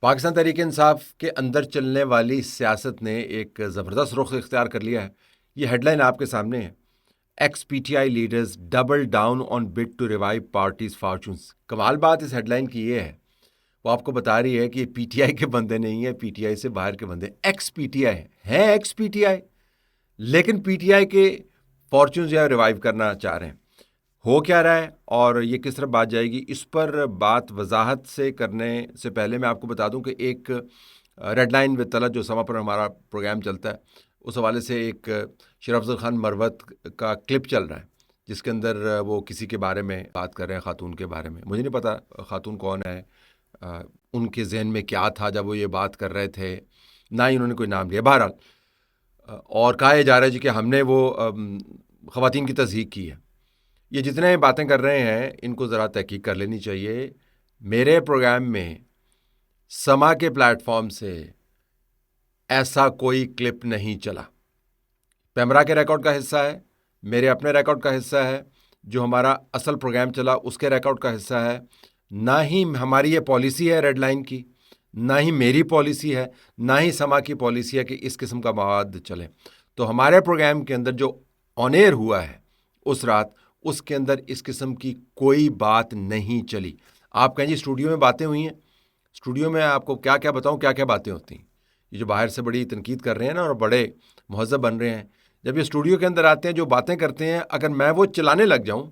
पाकिस्तान तहरीक इंसाफ के अंदर चलने वाली सियासत ने एक ज़बरदस्त रुख इख्तियार कर लिया है। ये हेडलाइन आपके सामने है। Ex PTI leaders double down on bid to revive parties fortunes. कमाल बात इस हेडलाइन की ये है, वो आपको बता रही है कि पीटीआई के बंदे नहीं है, पीटीआई से बाहर के बंदे एक्स पीटीआई हैं, एक्स पीटीआई, लेकिन पीटीआई के फॉर्चून्स या रिवाइव करना चाह रहे हैं। हो क्या रहा है और ये किस तरह बात जाएगी, इस पर बात वजाहत से करने से पहले मैं आपको बता दूं कि एक रेड लाइन विद तलत जो समा पर हमारा प्रोग्राम चलता है, उस हवाले से एक शेर अफजल खान मरवत का क्लिप चल रहा है जिसके अंदर वो किसी के बारे में बात कर रहे हैं, खातून के बारे में। मुझे नहीं पता खातून कौन है, उनके जहन में क्या था जब वो ये बात कर रहे थे, ना ही उन्होंने कोई नाम लिया। बहरहाल और कहा जा रहा है जी कि हमने वो ख़वातीन की तज़हीक की है। ये जितने बातें कर रहे हैं इनको ज़रा तहकीक कर लेनी चाहिए। मेरे प्रोग्राम में समा के प्लेटफॉर्म से ऐसा कोई क्लिप नहीं चला। पैमरा के रिकॉर्ड का हिस्सा है, मेरे अपने रिकॉर्ड का हिस्सा है, जो हमारा असल प्रोग्राम चला उसके रिकॉर्ड का हिस्सा है। ना ही हमारी ये पॉलिसी है रेड लाइन की, ना ही मेरी पॉलिसी है, ना ही समा की पॉलिसी है कि इस किस्म का मवाद चले। तो हमारे प्रोग्राम के अंदर जो ऑन एयर हुआ है उस रात, उसके अंदर इस किस्म की कोई बात नहीं चली। आप कहें जी स्टूडियो में बातें हुई हैं, स्टूडियो में आपको क्या क्या बताऊं, क्या क्या बातें होती हैं। ये जो बाहर से बड़ी तनकीद कर रहे हैं ना और बड़े महज़ब बन रहे हैं, जब ये स्टूडियो के अंदर आते हैं जो बातें करते हैं, अगर मैं वो चलाने लग जाऊं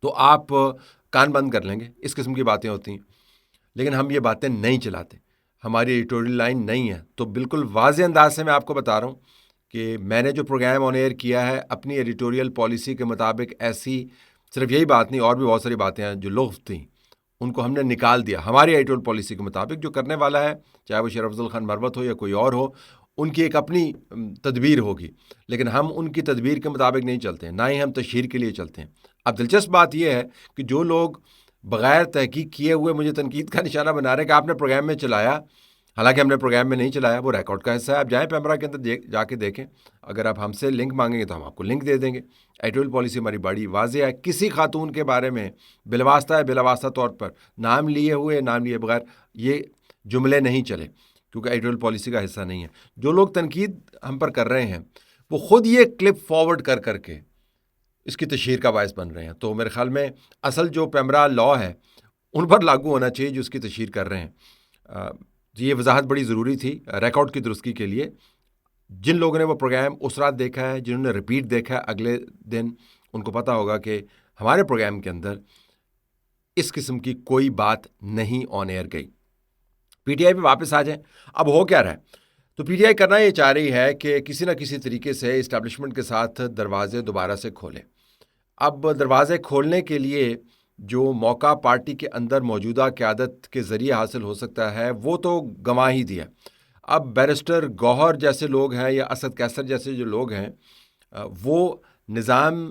तो आप कान बंद कर लेंगे। इस किस्म की बातें होती हैं, लेकिन हम ये बातें नहीं चलाते, हमारी एडिटोरियल लाइन नहीं है। तो बिल्कुल वाज़े अंदाज से मैं आपको बता रहा हूँ कि मैंने जो प्रोग्राम ऑन एयर किया है अपनी एडिटोरियल पॉलिसी के मुताबिक, ऐसी सिर्फ यही बात नहीं, और भी बहुत सारी बातें हैं जो लुग़्फ़ थी उनको हमने निकाल दिया। हमारी एडिटोरियल पॉलिसी के मुताबिक जो करने वाला है, चाहे वो शेर अफजल खान मरवत हो या कोई और हो, उनकी एक अपनी तदबीर होगी, लेकिन हम उनकी तदबीर के मुताबिक नहीं चलते हैं, ना ही हम तशहीर के लिए चलते हैं। अब दिलचस्प बात यह है कि जो लोग बग़ैर तहकीक किए हुए मुझे तनकीद का निशाना बना रहे हैं कि आपने प्रोग्राम में चलाया, हालांकि हमने प्रोग्राम में नहीं चलाया, वो रिकॉर्ड का हिस्सा है। आप जाएँ पैमरा के अंदर जाके देखें। अगर आप हमसे लिंक मांगेंगे तो हम आपको लिंक दे देंगे। एडिटोरियल पॉलिसी हमारी बड़ी वाज़ेह है। किसी खातून के बारे में बिलवास्ता है बिलावास्ता तौर पर नाम लिए हुए, नाम लिए बगैर ये जुमले नहीं चले, क्योंकि एडिटोरियल पॉलिसी का हिस्सा नहीं है। जो लोग तनकीद हम पर कर रहे हैं वो खुद ये क्लिप फॉरवर्ड कर करके इसकी तशहीर का बायस बन रहे हैं। तो मेरे ख्याल में असल जो पैमरा लॉ है उन पर लागू होना चाहिए जो उसकी तशहीर कर रहे हैं। ये वजाहत बड़ी ज़रूरी थी रिकॉर्ड की दुरुस्ती के लिए। जिन लोगों ने वो प्रोग्राम उस रात देखा है, जिन्होंने रिपीट देखा है अगले दिन, उनको पता होगा कि हमारे प्रोग्राम के अंदर इस किस्म की कोई बात नहीं ऑन एयर गई। पीटीआई पे वापस आ जाएं। अब हो क्या रहा है, तो पीटीआई करना ये चाह रही है कि किसी न किसी तरीके से इस्टेब्लिशमेंट के साथ दरवाजे दोबारा से खोलें। अब दरवाजे खोलने के लिए जो मौका पार्टी के अंदर मौजूदा क़यादत के ज़रिए हासिल हो सकता है वो तो गंवा ही दिया। अब बैरिस्टर गौहर जैसे लोग हैं या असद कैसर जैसे जो लोग हैं, वो निज़ाम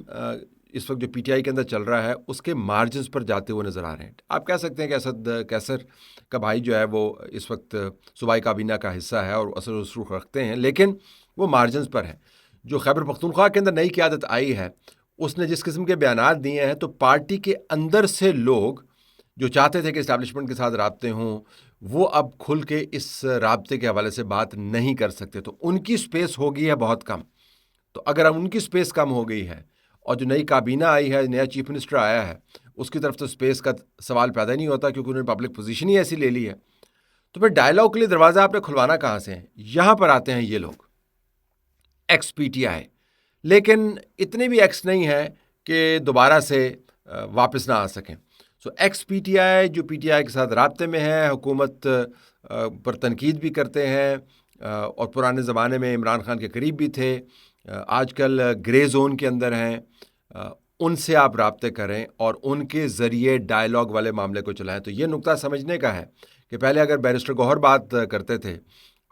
इस वक्त जो पीटीआई के अंदर चल रहा है उसके मार्जिन्स पर जाते हुए नज़र आ रहे हैं। आप कह सकते हैं कि असद कैसर का भाई जो है वो इस वक्त सूबाई काबीना का हिस्सा है और असर रसूख रखते हैं, लेकिन वो मार्जिन्स पर है। जो खैबर पख्तूनख्वा के अंदर नई क़यादत आई है उसने जिस किस्म के बयानात दिए हैं, तो पार्टी के अंदर से लोग जो चाहते थे कि इस्टेब्लिशमेंट के साथ राब्ते हों, वो अब खुल के इस राब्ते के हवाले से बात नहीं कर सकते। तो उनकी स्पेस हो गई है बहुत कम। तो अगर अब उनकी स्पेस कम हो गई है और जो नई काबीना आई है, नया चीफ मिनिस्टर आया है, उसकी तरफ तो स्पेस का सवाल पैदा ही नहीं होता, क्योंकि उन्होंने पब्लिक पोजीशन ही ऐसी ले ली है। तो फिर डायलॉग के लिए दरवाज़ा आपने खुलवाना कहाँ से है? यहाँ पर आते हैं ये लोग एक्स पीटीआई, लेकिन इतने भी एक्स नहीं है कि दोबारा से वापस ना आ सकें। सो एक्स पीटीआई जो पीटीआई के साथ राब्ते में है, हुकूमत पर तनकीद भी करते हैं और पुराने ज़माने में इमरान खान के करीब भी थे, आजकल ग्रे जोन के अंदर हैं, उनसे आप राब्ते करें और उनके ज़रिए डायलॉग वाले मामले को चलाएं। तो ये नुक्ता समझने का है कि पहले अगर बैरिस्टर गौहर बात करते थे,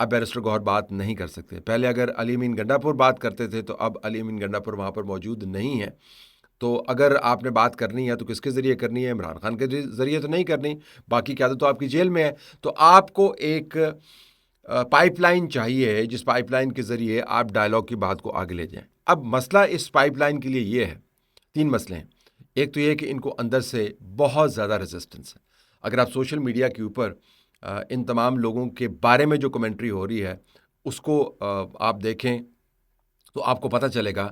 अब बैरिस्टर गौहर बात नहीं कर सकते। पहले अगर अली अमीन गंडापुर बात करते थे, तो अब अली अमीन गंडापुर वहाँ पर मौजूद नहीं है। तो अगर आपने बात करनी है तो किसके ज़रिए करनी है? इमरान खान के ज़रिए तो नहीं करनी, बाकी क्या तो आपकी जेल में है। तो आपको एक पाइपलाइन चाहिए जिस पाइपलाइन के ज़रिए आप डायलॉग की बात को आगे ले जाएं। अब मसला इस पाइपलाइन के लिए ये है, 3 मसले हैं। एक तो ये कि इनको अंदर से बहुत ज़्यादा रेजिस्टेंस है। अगर आप सोशल मीडिया के ऊपर इन तमाम लोगों के बारे में जो कमेंट्री हो रही है उसको आप देखें तो आपको पता चलेगा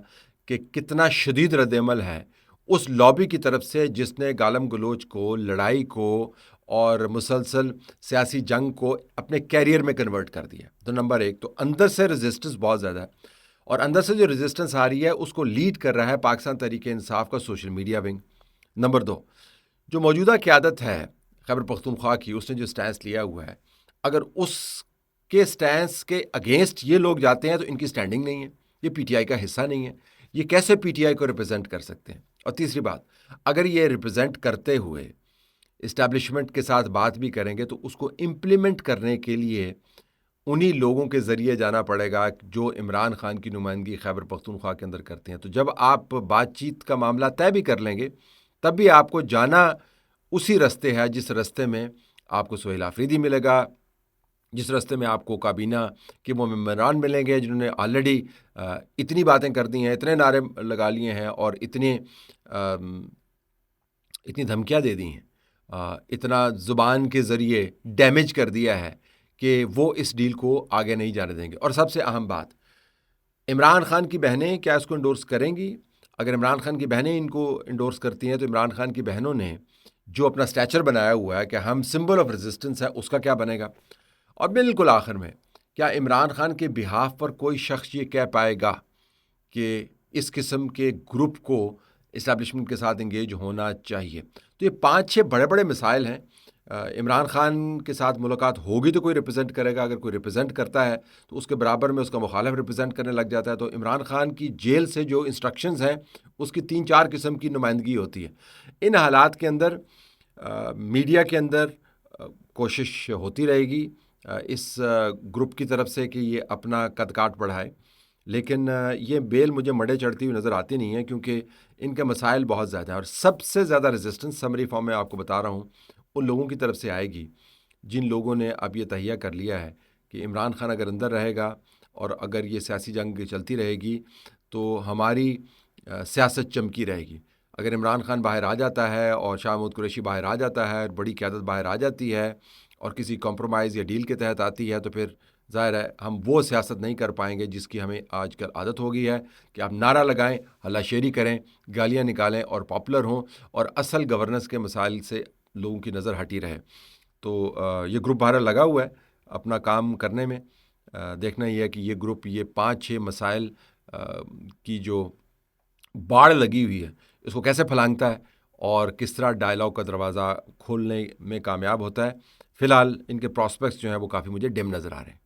कि कितना शदीद रद्द-ए-अमल है उस लॉबी की तरफ से जिसने गालम गलोच को, लड़ाई को और मुसलसल सियासी जंग को अपने कैरियर में कन्वर्ट कर दिया। तो नंबर एक, तो अंदर से रेजिस्टेंस बहुत ज़्यादा है और अंदर से जो रेजिस्टेंस आ रही है उसको लीड कर रहा है पाकिस्तान तहरीक-ए-इंसाफ का सोशल मीडिया विंग। नंबर दो, जो मौजूदा क़यादत है खैबर पख्तूनख्वा की, उसने जो स्टैंस लिया हुआ है, अगर उसके स्टैंस के अगेंस्ट ये लोग जाते हैं तो इनकी स्टैंडिंग नहीं है, ये पीटीआई का हिस्सा नहीं है, ये कैसे पीटीआई को रिप्रेजेंट कर सकते हैं। और तीसरी बात, अगर ये रिप्रेजेंट करते हुए इस्टेब्लिशमेंट के साथ बात भी करेंगे तो उसको इम्प्लीमेंट करने के लिए उन्हीं लोगों के ज़रिए जाना पड़ेगा जो इमरान खान की नुमाइंदगी खैबर पख्तूनख्वा के अंदर करते हैं। तो जब आप बातचीत का मामला तय भी कर लेंगे तब भी आपको जाना उसी रास्ते है जिस रास्ते में आपको सोहेल आफरीदी मिलेगा, जिस रास्ते में आपको काबीना के वो मेंबरान मिलेंगे जिन्होंने ऑलरेडी इतनी बातें कर दी हैं, इतने नारे लगा लिए हैं और इतनी धमकियां दे दी हैं, इतना ज़ुबान के ज़रिए डैमेज कर दिया है कि वो इस डील को आगे नहीं जाने देंगे। और सबसे अहम बात, इमरान खान की बहनें क्या इसको इंडोर्स करेंगी? अगर इमरान खान की बहनें इनको इंडोर्स करती हैं तो इमरान खान की बहनों ने जो अपना स्टैचर बनाया हुआ है कि हम सिंबल ऑफ रेजिस्टेंस है, उसका क्या बनेगा? और बिल्कुल आखिर में, क्या इमरान खान के बिहाफ पर कोई शख्स ये कह पाएगा कि इस किस्म के ग्रुप को इस्टेब्लिशमेंट के साथ इंगेज होना चाहिए? तो ये 5-6 बड़े बड़े मिसाइल हैं। इमरान खान के साथ मुलाकात होगी तो कोई रिप्रेजेंट करेगा, अगर कोई रिप्रेजेंट करता है तो उसके बराबर में उसका मुखालिफ रिप्रेजेंट करने लग जाता है। तो इमरान खान की जेल से जो इंस्ट्रक्शंस हैं उसकी 3-4 किस्म की नुमाइंदगी होती है। इन हालात के अंदर मीडिया के अंदर कोशिश होती रहेगी इस ग्रुप की तरफ से कि ये अपना कद काट बढ़ाए, लेकिन ये बेल मुझे मडे चढ़ती हुई नज़र आती नहीं है क्योंकि इनके मसाइल बहुत ज़्यादा हैं। और सबसे ज़्यादा रेजिस्टेंस समरी फॉर्म में आपको बता रहा हूँ उन लोगों की तरफ से आएगी जिन लोगों ने अब ये तहिया कर लिया है कि इमरान खान अगर अंदर रहेगा और अगर ये सियासी जंग चलती रहेगी तो हमारी सियासत चमकी रहेगी। अगर इमरान खान बाहर आ जाता है और शाह महमूद कुरैशी बाहर आ जाता है, बड़ी क़यादत बाहर आ जाती है और किसी कॉम्प्रोमाइज़ या डील के तहत आती है, तो फिर ज़ाहिर है हम वो सियासत नहीं कर पाएंगे जिसकी हमें आजकल आदत हो गई है कि आप नारा लगाएं, हल्लाशेरी करें, गालियां निकालें और पॉपुलर हों और असल गवर्नेंस के मसाइल से लोगों की नज़र हटी रहे। तो ये ग्रुप बाहर लगा हुआ है अपना काम करने में। देखना ये है कि ये ग्रुप ये 5-6 मसाइल की जो बाढ़ लगी हुई है इसको कैसे फलांगता है और किस तरह डायलॉग का दरवाज़ा खोलने में कामयाब होता है। फ़िलहाल इनके प्रॉस्पेक्ट्स जो हैं वो काफ़ी मुझे डिम नज़र आ रहे हैं।